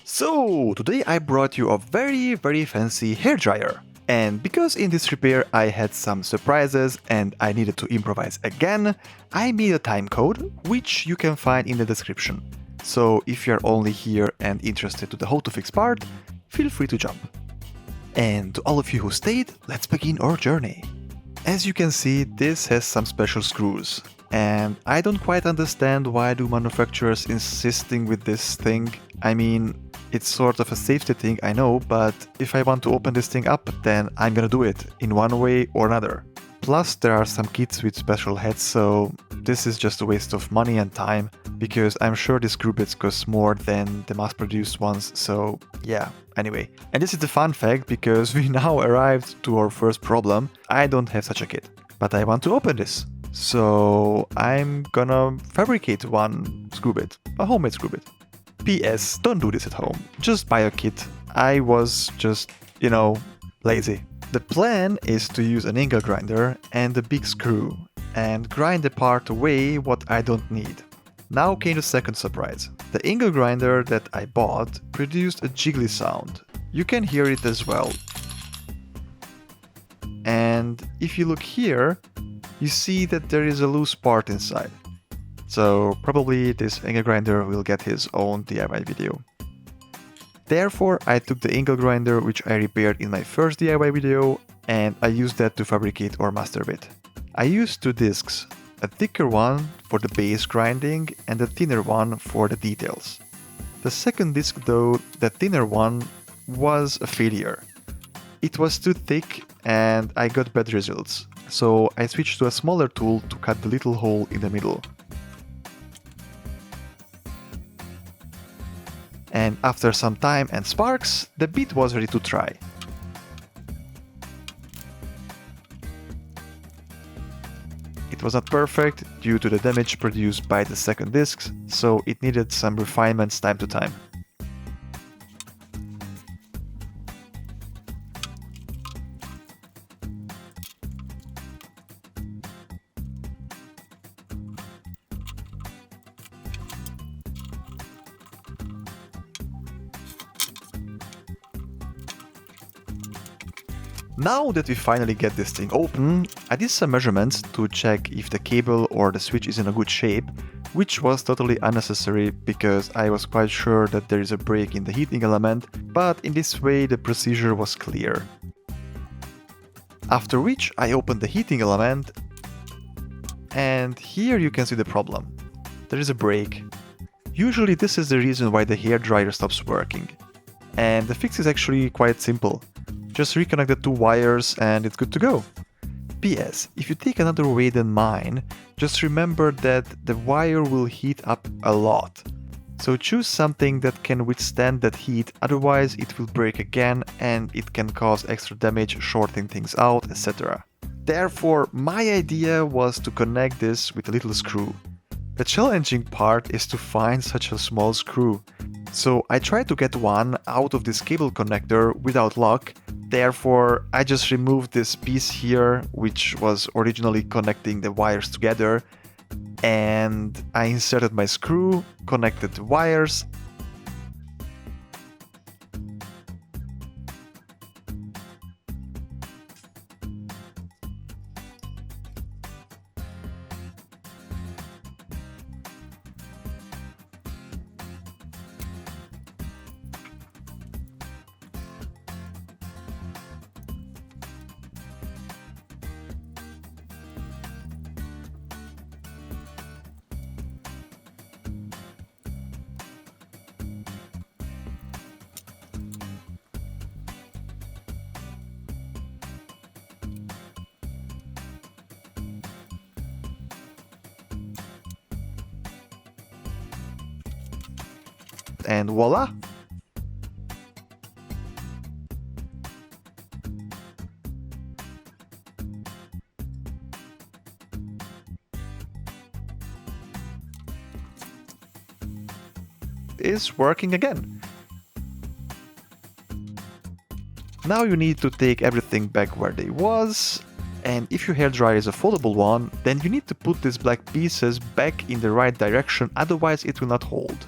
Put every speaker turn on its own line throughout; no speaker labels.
So, today I brought you a very fancy hairdryer. And because in this repair I had some surprises and I needed to improvise again, I made a timecode, which you can find in the description. So if you're only here and interested to the how to fix part, feel free to jump. And to all of you who stayed, let's begin our journey. As you can see, this has some special screws. And I don't quite understand why do manufacturers insisting with this thing. I mean, it's sort of a safety thing, I know, but if I want to open this thing up, then I'm gonna do it in one way or another. Plus, there are some kits with special heads, so this is just a waste of money and time, because I'm sure these screw bits cost more than the mass-produced ones, so yeah, anyway. And this is the fun fact, because we now arrived to our first problem. I don't have such a kit, but I want to open this. So I'm gonna fabricate one screw bit, a homemade screw bit. PS, don't do this at home, just buy a kit. I was just, lazy. The plan is to use an angle grinder and a big screw and grind the part away what I don't need. Now came the second surprise. The angle grinder that I bought produced a jiggly sound. You can hear it as well. And if you look here, you see that there is a loose part inside. So probably this angle grinder will get his own DIY video. Therefore, I took the angle grinder which I repaired in my first DIY video and I used that to fabricate our master bit. I used two discs, a thicker one for the base grinding and a thinner one for the details. The second disc though, the thinner one, was a failure. It was too thick and I got bad results, so I switched to a smaller tool to cut the little hole in the middle. And after some time and sparks, the bit was ready to try. It was not perfect due to the damage produced by the second disc, so it needed some refinements time to time. Now that we finally get this thing open, I did some measurements to check if the cable or the switch is in a good shape, which was totally unnecessary because I was quite sure that there is a break in the heating element, but in this way the procedure was clear. After which I opened the heating element, and here you can see the problem. There is a break. Usually this is the reason why the hairdryer stops working. And the fix is actually quite simple. Just reconnect the two wires and it's good to go. PS, if you take another way than mine, just remember that the wire will heat up a lot. So choose something that can withstand that heat, otherwise it will break again and it can cause extra damage, shorting things out, etc. Therefore, my idea was to connect this with a little screw. The challenging part is to find such a small screw. So I tried to get one out of this cable connector without luck. Therefore, I just removed this piece here, which was originally connecting the wires together, and I inserted my screw, connected the wires, and voila! Is working again. Now you need to take everything back where they was, and if your hairdryer is a foldable one, then you need to put these black pieces back in the right direction, otherwise it will not hold.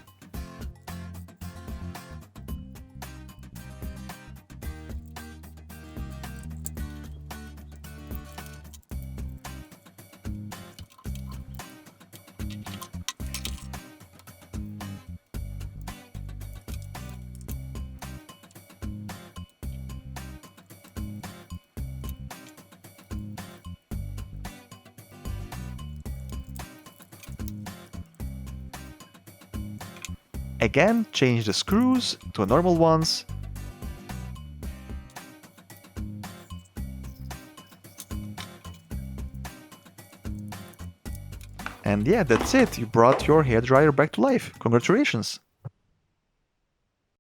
Again, change the screws to normal ones. And yeah, that's it. You brought your hairdryer back to life. Congratulations.